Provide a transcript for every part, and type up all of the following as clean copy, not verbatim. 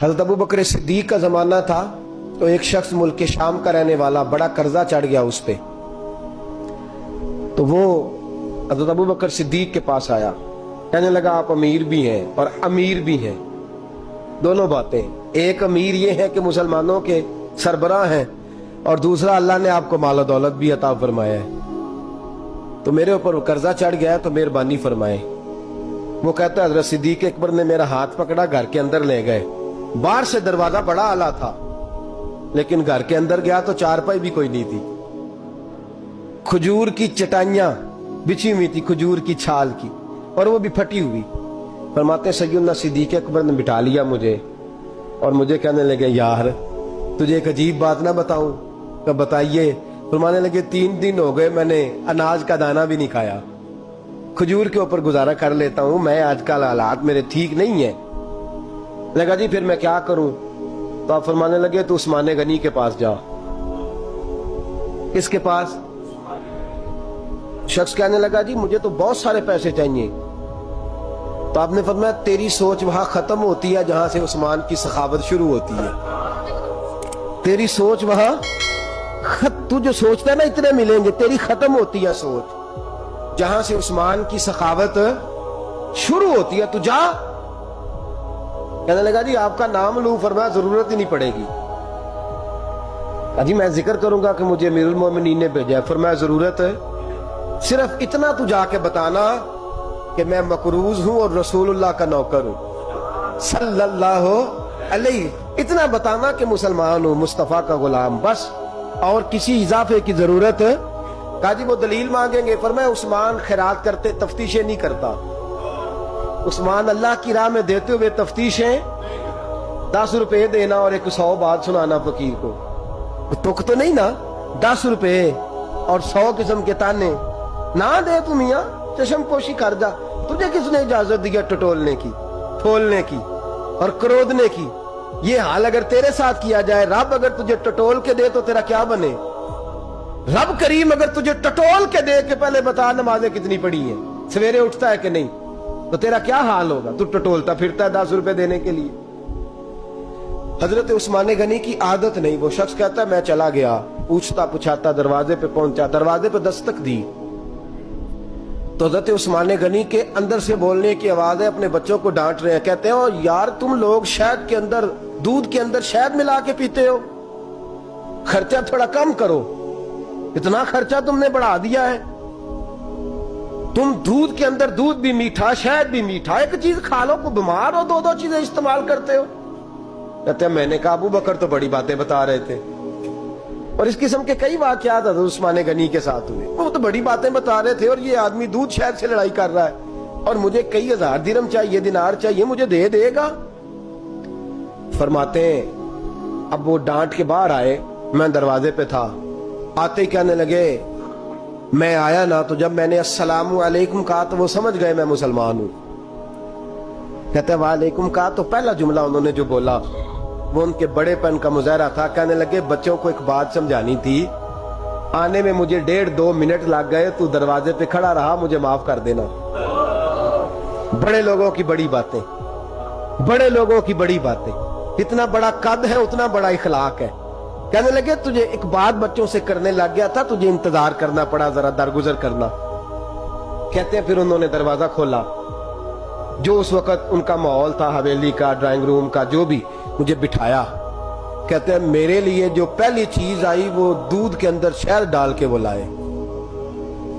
हज़रत अबू बकर सिद्दीक का ज़माना था तो एक शख्स मुल्क के शाम का रहने वाला, बड़ा कर्जा चढ़ गया उस पे, तो वो हज़रत अबू बकर सिद्दीक के पास आया, कहने लगा आप अमीर भी हैं और अमीर भी हैं, दोनों बातें। एक अमीर ये है कि मुसलमानों के सरबराह हैं, और दूसरा अल्लाह ने आपको माल और दौलत भी अता फरमाया है, तो मेरे ऊपर कर्जा चढ़ गया है तो मेहरबानी फरमाए। वो कहता है हज़रत सिद्दीक अकबर ने मेरा हाथ पकड़ा, घर के अंदर ले गए। बाहर से दरवाजा बड़ा आला था, लेकिन घर के अंदर गया तो चारपाई भी कोई नहीं थी, खजूर की चटाइयां बिछी हुई थी, खजूर की छाल की, और वो भी फटी हुई। फरमाते सैयदना सिद्दीक अकबर ने बिठा लिया मुझे, और मुझे कहने लगे यार तुझे एक अजीब बात ना बताऊं? तो बताइए। फरमाने लगे 3 दिन हो गए मैंने अनाज का दाना भी नहीं खाया, खजूर के ऊपर गुजारा कर लेता हूं मैं, आजकल हालात मेरे ठीक नहीं है। लगा जी फिर मैं क्या करूं? तो आप फरमाने लगे तो उस्मान गनी के पास जा। किसके पास? शख्स कहने लगा जी मुझे तो बहुत सारे पैसे चाहिए। तो आपने फरमाया तेरी सोच वहां खत्म होती है जहां से उस्मान की सखावत शुरू होती है। तेरी सोच वहां तू जो सोचता है ना इतने मिलेंगे, तेरी खत्म होती है सोच जहां से उस्मान की सखावत शुरू होती है। तू जा। कहने लगा जी आपका नाम लूं? फरमाया जरूरत ही नहीं पड़ेगी। अजी मैं जिक्र करूंगा कि मुझे अमीरुल मोमिनीन ने भेजा है। फरमाया जरूरत है, सिर्फ इतना तू जाके बताना कि मैं मकरूज हूं और रसूलुल्लाह का नौकर हूं सल्लल्लाहु अलैहि, इतना बताना कि मुसलमान हूं, मुस्तफा का गुलाम, बस, और किसी इजाफे की जरूरत है। कहा जी वो दलील मांगेंगे। फरमाया उस्मान खैरात करते तफ्तीशें नहीं करता, उस्मान अल्लाह की राह में देते हुए तफ्तीशें 10 रुपए देना और 100 बात सुनाना फकीर को, तुक तो नहीं ना, 10 रुपए और 100 किस्म के ताने ना दे तू मियां, चश्म पोशी कर जा। तुझे किसने इजाजत दी है टटोलने की, ठोलने की और क्रोधने की? ये हाल अगर तेरे साथ किया जाए, रब अगर तुझे टटोल के दे तो तेरा क्या बने? रब करीम अगर तुझे टटोल के दे के पहले बता नमाजें कितनी पड़ी हैं, सवेरे उठता है कि नहीं, तो तेरा क्या हाल होगा? तू टटोलता फिरता है 10 रुपए देने के लिए। हजरत उस्मान गनी की आदत नहीं। वो शख्स कहता है मैं चला गया, पूछता पुछाता दरवाजे पे पहुंचा, दरवाजे पे दस्तक दी तो हजरत उस्मान गनी के अंदर से बोलने की आवाज है, अपने बच्चों को डांट रहे हैं। कहते हैं ओ यार तुम लोग शहद के अंदर, दूध के अंदर शहद मिला के पीते हो, खर्चा थोड़ा कम करो, इतना खर्चा तुमने बढ़ा दिया है। तुम दूध के अंदर दूध भी मीठा, शहद भी मीठा, एक चीज खा लो, को बीमार हो, 2-2 चीजें इस्तेमाल करते हो। कहते हैं मैंने कहा अबू बकर तो बड़ी बातें बता रहे थे, और इस किस्म के कई वाकयात हज़रत उस्मान गनी के साथ हुए। वो तो बड़ी बातें बता रहे थे और ये आदमी दूध शहद से लड़ाई कर रहा है, और मुझे कई हजार दिरहम चाहिए, दिनार चाहिए, मुझे दे देगा? फरमाते हैं अब वो डांट के बाहर आए, मैं दरवाजे पे था, आते ही कहने लगे मैं आया ना तो जब मैंने अस्सलामु अलैकुम कहा तो वो समझ गए मैं मुसलमान हूं। कहते वालेकुम कहा तो पहला जुमला उन्होंने जो बोला वो उनके बड़ेपन का मुजाहरा था। कहने लगे बच्चों को एक बात समझानी थी, आने में मुझे 1.5-2 मिनट लग गए, तू दरवाजे पे खड़ा रहा, मुझे माफ कर देना। बड़े लोगों की बड़ी बातें, बड़े लोगों की बड़ी बातें, इतना बड़ा कद है उतना बड़ा इखलाक है। कहने लगे तुझे एक बात बच्चों से करने लग गया था, तुझे इंतजार करना पड़ा, जरा दरगुजर करना। कहते हैं फिर उन्होंने दरवाजा खोला, जो उस वक्त उनका माहौल था हवेली का, ड्राइंग रूम का, जो भी, मुझे बिठाया। कहते हैं मेरे लिए जो पहली चीज आई वो दूध के अंदर शहद डाल के वो लाए।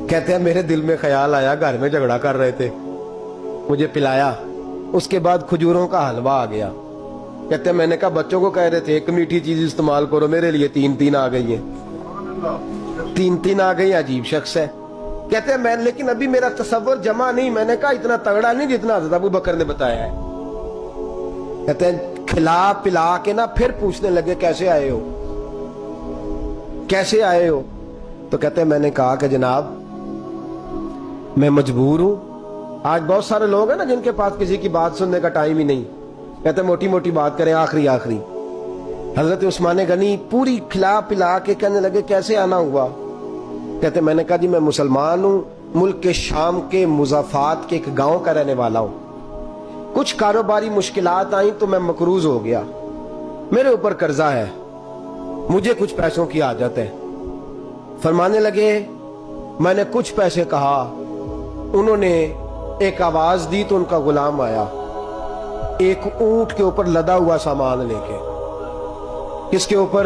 कहते हैं मेरे दिल में ख्याल आया घर में झगड़ा कर रहे थे, मुझे पिलाया, उसके बाद खजूरों का हलवा आ गया। कहते हैं मैंने कहा बच्चों को कह रहे थे एक मीठी चीज इस्तेमाल करो, मेरे लिए 3-3 आ गई है, 3-3 आ गई, अजीब शख्स है। कहते हैं मैं, लेकिन अभी मेरा तसव्वुर जमा नहीं, मैंने कहा इतना तगड़ा नहीं जितना हज़रत अबू बकर ने बताया है। कहते हैं खिला पिला के ना फिर पूछने लगे कैसे आए हो, कैसे आए हो? तो कहते हैं मैंने कहा कि जनाब मैं मजबूर हूं। आज बहुत सारे लोग हैं ना जिनके पास किसी की बात सुनने का टाइम ही नहीं, कहते मोटी मोटी बात करें, आखिरी आखिरी। हजरत उस्मान गनी पूरी खिला पिला के कहने लगे कैसे आना हुआ? कहते मैंने कहा जी मैं मुसलमान हूं, मुल्क के शाम के मुज़ाफात के एक गांव का रहने वाला हूं। کچھ کاروباری مشکلات آئیں تو میں مقروض ہو گیا، میرے اوپر قرضہ ہے، مجھے کچھ پیسوں کی حاجت ہے۔ فرمانے لگے میں نے کچھ پیسے کہا، انہوں نے ایک آواز دی تو ان کا غلام آیا ایک اونٹ کے اوپر لدا ہوا سامان لے کے۔ کس کے اوپر؟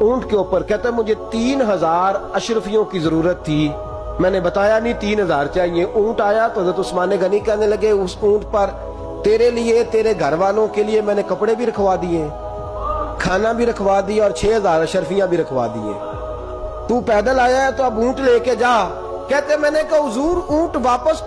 اونٹ کے اوپر۔ کہتا ہے مجھے 3000 اشرفیوں کی ضرورت تھی، میں نے بتایا نہیں 3000 چاہیے۔ اونٹ آیا تو حضرت عثمان غنی کہنے لگے اس اونٹ پر تیرے لیے، تیرے گھر والوں کے لیے میں نے کپڑے بھی رکھوا دیے، کھانا بھی رکھوا دیا اور 6000 اشرفیاں بھی رکھوا دیے، تو پیدل آیا ہے تو اب اونٹ لے کے جا۔ کہتے میں نے کہا حضور اونٹ واپس